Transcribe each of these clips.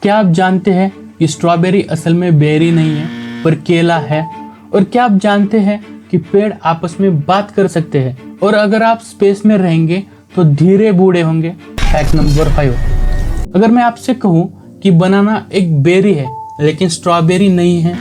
क्या आप जानते हैं कि स्ट्रॉबेरी असल में बेरी नहीं है पर केला है? और क्या आप जानते हैं कि पेड़ आपस में बात कर सकते हैं और अगर आप स्पेस में रहेंगे तो धीरे बूढ़े होंगे? Fact number 5। अगर मैं आपसे कहूं कि बनाना एक बेरी है लेकिन स्ट्रॉबेरी नहीं है,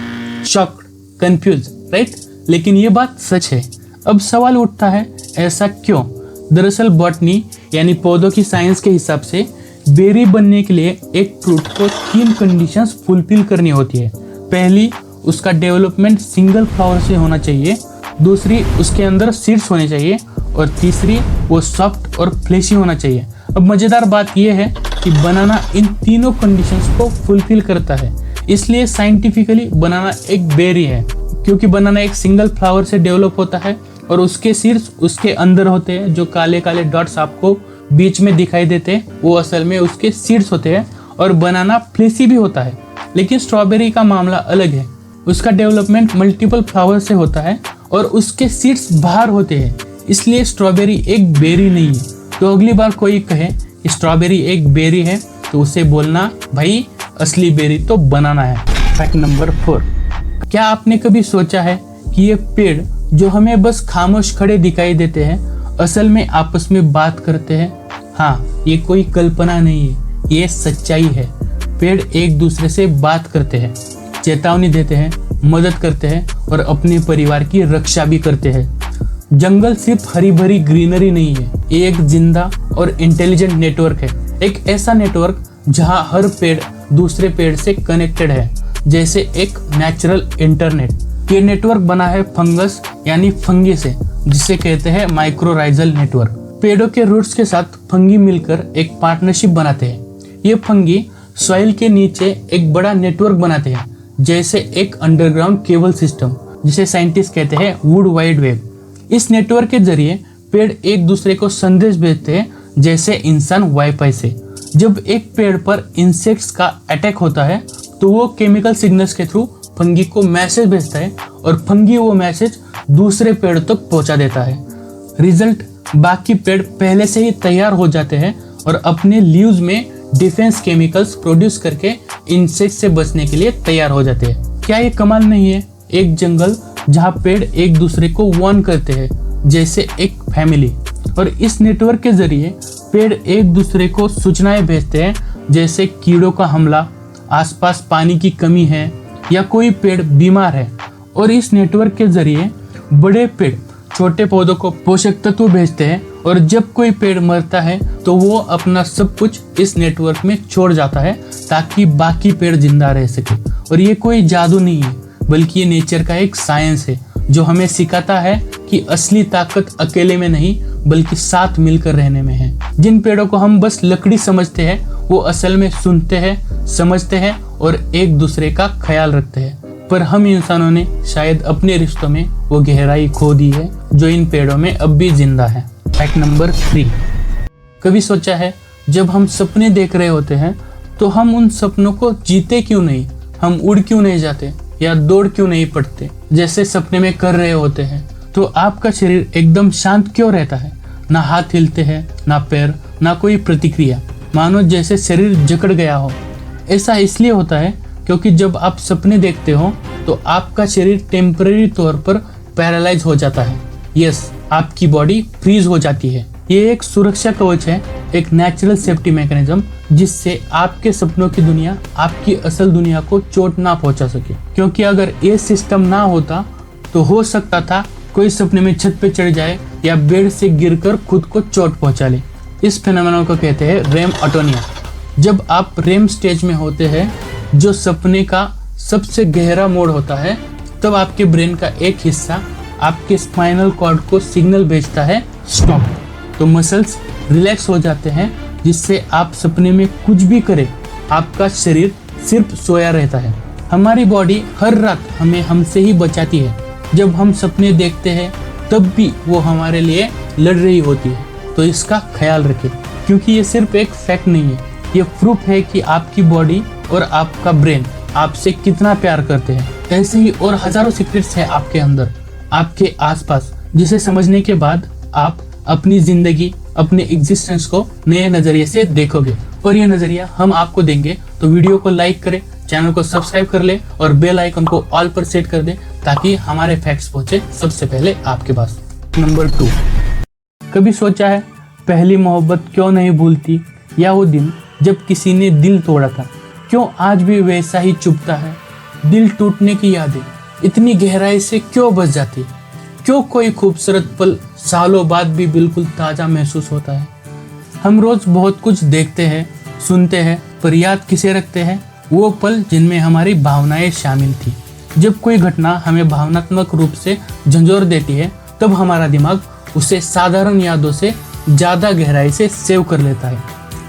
शॉक्ड, कंफ्यूज, राइट? लेकिन ये बात सच है। अब सवाल उठता है, ऐसा क्यों? दरअसल बॉटनी यानी पौधों की साइंस के हिसाब से बेरी बनने के लिए एक फ्रूट को 3 कंडीशंस फुलफिल करनी होती है। पहली, उसका डेवलपमेंट सिंगल फ्लावर से होना चाहिए। दूसरी, उसके अंदर सीड्स होने चाहिए। और तीसरी, वो सॉफ्ट और फ्लेशी होना चाहिए। अब मजेदार बात यह है कि बनाना इन तीनों कंडीशंस को फुलफिल करता है, इसलिए साइंटिफिकली बनाना एक बेरी है। क्योंकि बनाना एक सिंगल फ्लावर से डेवलप होता है और उसके सीड्स उसके अंदर होते हैं। जो काले काले डॉट्स आपको बीच में दिखाई देते हैं वो असल में उसके सीड्स होते हैं। और बनाना फ्लेसी भी होता है। लेकिन स्ट्रॉबेरी का मामला अलग है। उसका डेवलपमेंट मल्टीपल फ्लावर से होता है और उसके सीड्स बाहर होते हैं, इसलिए स्ट्रॉबेरी एक बेरी नहीं है। तो अगली बार कोई कहे कि स्ट्रॉबेरी एक बेरी है तो उसे बोलना, भाई असली बेरी तो बनाना है। Fact number 4। क्या आपने कभी सोचा है कि ये पेड़ जो हमें बस खामोश खड़े दिखाई देते हैं असल में आपस में बात करते हैं? हाँ, ये कोई कल्पना नहीं है, ये सच्चाई है। पेड़ एक दूसरे से बात करते हैं, चेतावनी देते हैं, मदद करते हैं और अपने परिवार की रक्षा भी करते हैं। जंगल सिर्फ हरी भरी ग्रीनरी नहीं है, ये एक जिंदा और इंटेलिजेंट नेटवर्क है। एक ऐसा नेटवर्क जहाँ हर पेड़ दूसरे पेड़ से कनेक्टेड है, जैसे एक नेचुरल इंटरनेट। ये नेटवर्क बना है फंगस यानी फंगी से, जिसे कहते हैं माइक्रोराइजल नेटवर्क। पेड़ों के रूट्स के साथ फंगी मिलकर एक पार्टनरशिप बनाते हैं। ये फंगी सॉइल के नीचे एक बड़ा नेटवर्क बनाते हैं, जैसे एक अंडरग्राउंड केबल सिस्टम, जिसे साइंटिस्ट कहते हैं वुड वाइड वेब। इस नेटवर्क के जरिए पेड़ एक दूसरे को संदेश भेजते हैं, जैसे इंसान वाईफाई से। जब एक पेड़ पर इंसेक्ट्स का अटैक होता है तो वो केमिकल सिग्नल्स के थ्रू फंगी को मैसेज भेजता है और फंगी वो मैसेज दूसरे पेड़ तक पहुंचा देता है। रिजल्ट, बाकी पेड़ पहले से ही तैयार हो जाते हैं और अपने लीव्स में डिफेंस केमिकल्स प्रोड्यूस करके इंसेक्ट से बचने के लिए तैयार हो जाते हैं। क्या ये कमाल नहीं है? एक जंगल जहाँ पेड़ एक दूसरे को वार्न करते हैं, जैसे एक फैमिली। और इस नेटवर्क के जरिए पेड़ एक दूसरे को सूचनाएं भेजते हैं, जैसे कीड़ों का हमला, आसपास पानी की कमी है या कोई पेड़ बीमार है। और इस नेटवर्क के जरिए बड़े पेड़ छोटे पौधों को पोषक तत्व भेजते हैं और जब कोई पेड़ मरता है तो वो अपना सब कुछ इस नेटवर्क में छोड़ जाता है ताकि बाकी पेड़ जिंदा रह सके। और ये कोई जादू नहीं है, बल्कि ये नेचर का एक साइंस है जो हमें सिखाता है कि असली ताकत अकेले में नहीं बल्कि साथ मिलकर रहने में है। जिन पेड़ों को हम बस लकड़ी समझते हैं वो असल में सुनते हैं, समझते हैं और एक दूसरे का ख्याल रखते हैं। पर हम इंसानों ने शायद अपने रिश्तों में वो गहराई खो दी है जो इन पेड़ों में अब भी जिंदा है। Fact number 3। कभी सोचा है, जब हम सपने देख रहे होते हैं तो हम उन सपनों को जीते क्यों नहीं? हम उड़ क्यों नहीं जाते या दौड़ क्यों नहीं पड़ते जैसे सपने में कर रहे होते हैं? तो आपका शरीर एकदम शांत क्यों रहता है? ना हाथ हिलते हैं, ना पैर, ना कोई प्रतिक्रिया, मानो जैसे शरीर जकड़ गया हो। ऐसा इसलिए होता है क्योंकि जब आप सपने देखते हो तो आपका शरीर टेम्पररी तौर पर पैरालाइज हो जाता है। यस, आपकी बॉडी फ्रीज हो जाती है। ये एक सुरक्षा कवच है, एक नेचुरल सेफ्टी मैकेनिज्म, जिससे आपके सपनों की दुनिया आपकी असल दुनिया को चोट ना पहुंचा सके। क्योंकि अगर ये सिस्टम ना होता तो हो सकता था कोई सपने में छत पे चढ़ जाए या बेड से गिरकर खुद को चोट पहुंचा ले। इस फेनोमेनन को कहते हैं रेम ऑटोनिया। जब आप रेम स्टेज में होते हैं, जो सपने का सबसे गहरा मोड होता है, तब आपके ब्रेन का एक हिस्सा आपके स्पाइनल कॉर्ड को सिग्नल भेजता है स्टॉप। तो मसल्स रिलैक्स हो जाते हैं, जिससे आप सपने में कुछ भी करें आपका शरीर सिर्फ सोया रहता है। हमारी बॉडी हर रात हमें हमसे ही बचाती है। जब हम सपने देखते हैं तब भी वो हमारे लिए लड़ रही होती है। तो इसका ख्याल रखें, क्योंकि ये सिर्फ एक फैक्ट नहीं है, ये प्रूफ है कि आपकी बॉडी और आपका ब्रेन आपसे कितना प्यार करते हैं। ऐसे ही और हजारों सीक्रेट्स हैं आपके अंदर, आपके आसपास, जिसे समझने के बाद आप अपनी जिंदगी, अपने एग्जिस्टेंस को नए नजरिए से देखोगे। और ये नजरिया हम आपको देंगे तो वीडियो को लाइक करें, चैनल को सब्सक्राइब कर ले और बेल आइकन को ऑल पर सेट कर दे ताकि हमारे फैक्ट्स पहुंचे सबसे पहले आपके पास। नंबर 2, कभी सोचा है पहली मोहब्बत क्यों नहीं भूलती, या वो दिन जब किसी ने दिल तोड़ा था क्यों आज भी वैसा ही चुभता है। दिल टूटने की यादें इतनी गहराई से क्यों बस जाती, क्यों कोई खूबसूरत पल सालों बाद भी बिल्कुल ताज़ा महसूस होता है। हम रोज बहुत कुछ देखते हैं, सुनते हैं, पर याद किसे रखते हैं? वो पल जिनमें हमारी भावनाएं शामिल थी। जब कोई घटना हमें भावनात्मक रूप से झंझोर देती है तब हमारा दिमाग उसे साधारण यादों से ज़्यादा गहराई से सेव कर लेता है।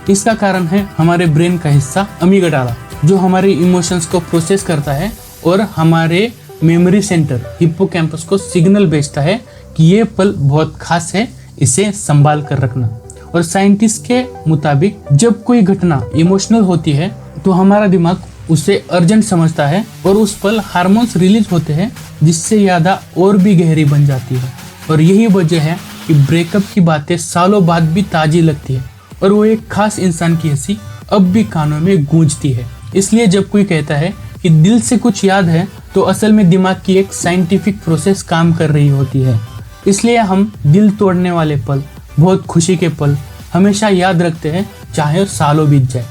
इसका कारण है हमारे ब्रेन का हिस्सा अमीगडाला, जो हमारे इमोशंस को प्रोसेस करता है और हमारे मेमोरी सेंटर हिप्पोकैम्पस को सिग्नल भेजता है कि ये पल बहुत खास है, इसे संभाल कर रखना। और साइंटिस्ट के मुताबिक जब कोई घटना इमोशनल होती है तो हमारा दिमाग उसे अर्जेंट समझता है और उस पल हार्मोन्स रिलीज होते हैं जिससे यादा और भी गहरी बन जाती है। और यही वजह है कि ब्रेकअप की बातें सालों बाद भी ताजी लगती है और वो एक खास इंसान की हंसी अब भी कानों में गूंजती है। इसलिए जब कोई कहता है कि दिल से कुछ याद है तो असल में दिमाग की एक साइंटिफिक प्रोसेस काम कर रही होती है। इसलिए हम दिल तोड़ने वाले पल, बहुत खुशी के पल हमेशा याद रखते हैं, चाहे सालों बीत जाए।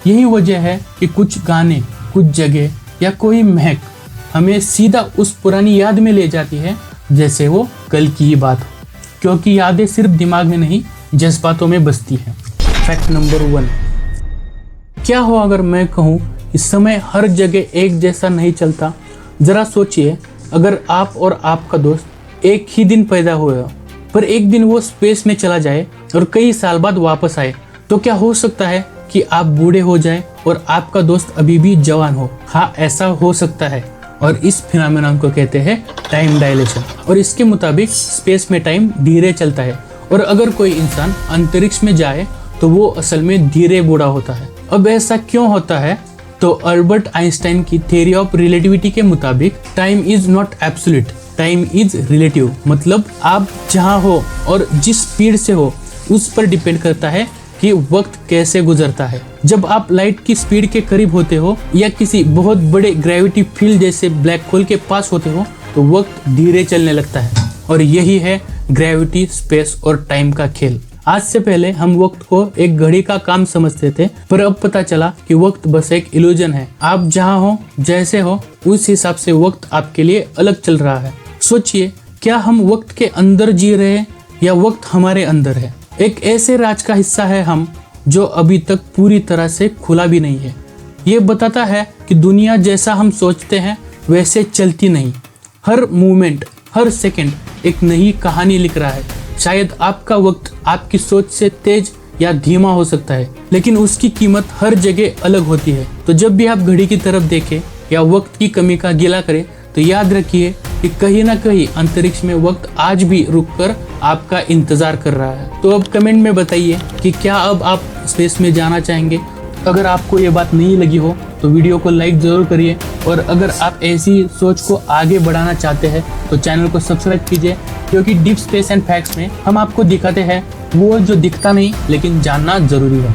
यही वजह है कि कुछ गाने, कुछ जगह या कोई महक हमें सीधा उस पुरानी याद में ले जाती है जैसे वो कल की ही बात हो, क्योंकि यादें सिर्फ दिमाग में नहीं जज्बातों में बसती हैं। फैक्ट नंबर 1, क्या हो अगर मैं कहूँ कि समय हर जगह एक जैसा नहीं चलता। जरा सोचिए, अगर आप और आपका दोस्त एक ही दिन पैदा हुए पर एक दिन वो स्पेस में चला जाए और कई साल बाद वापस आए, तो क्या हो सकता है कि आप बूढ़े हो जाए और आपका दोस्त अभी भी जवान हो? हाँ, ऐसा हो सकता है और इस फिनोमेनन को कहते हैं टाइम डायलेशन। और इसके मुताबिक स्पेस में टाइम धीरे चलता है और अगर कोई इंसान अंतरिक्ष में जाए तो वो असल में धीरे बूढ़ा होता है। अब ऐसा क्यों होता है? तो अल्बर्ट आइंस्टाइन की थ्योरी ऑफ रिलेटिविटी के मुताबिक time is not absolute, time is relative. मतलब आप जहाँ हो और जिस स्पीड से हो उस पर डिपेंड करता है कि वक्त कैसे गुजरता है। जब आप लाइट की स्पीड के करीब होते हो या किसी बहुत बड़े ग्रेविटी फील्ड जैसे ब्लैक होल के पास होते हो तो वक्त धीरे चलने लगता है। और यही है ग्रेविटी, स्पेस और टाइम का खेल। आज से पहले हम वक्त को एक घड़ी का काम समझते थे, पर अब पता चला कि वक्त बस एक इल्यूजन है। आप जहाँ हो, जैसे हो, उस हिसाब से वक्त आपके लिए अलग चल रहा है। सोचिए, क्या हम वक्त के अंदर जी रहे हैं या वक्त हमारे अंदर है? एक ऐसे राज का हिस्सा है हम जो अभी तक पूरी तरह से खुला भी नहीं है। ये बताता है कि दुनिया जैसा हम सोचते हैं वैसे चलती नहीं। हर मूवमेंट, हर सेकंड एक नई कहानी लिख रहा है। शायद आपका वक्त आपकी सोच से तेज या धीमा हो सकता है, लेकिन उसकी कीमत हर जगह अलग होती है। तो जब भी आप घड़ी की तरफ देखें या वक्त की कमी का गिला करें तो याद रखिए कि कहीं ना कहीं अंतरिक्ष में वक्त आज भी रुककर आपका इंतजार कर रहा है। तो अब कमेंट में बताइए कि क्या अब आप स्पेस में जाना चाहेंगे। अगर आपको ये बात नहीं लगी हो तो वीडियो को लाइक जरूर करिए, और अगर आप ऐसी सोच को आगे बढ़ाना चाहते हैं तो चैनल को सब्सक्राइब कीजिए, क्योंकि डीप स्पेस एंड फैक्ट्स में हम आपको दिखाते हैं वो जो दिखता नहीं लेकिन जानना जरूरी है।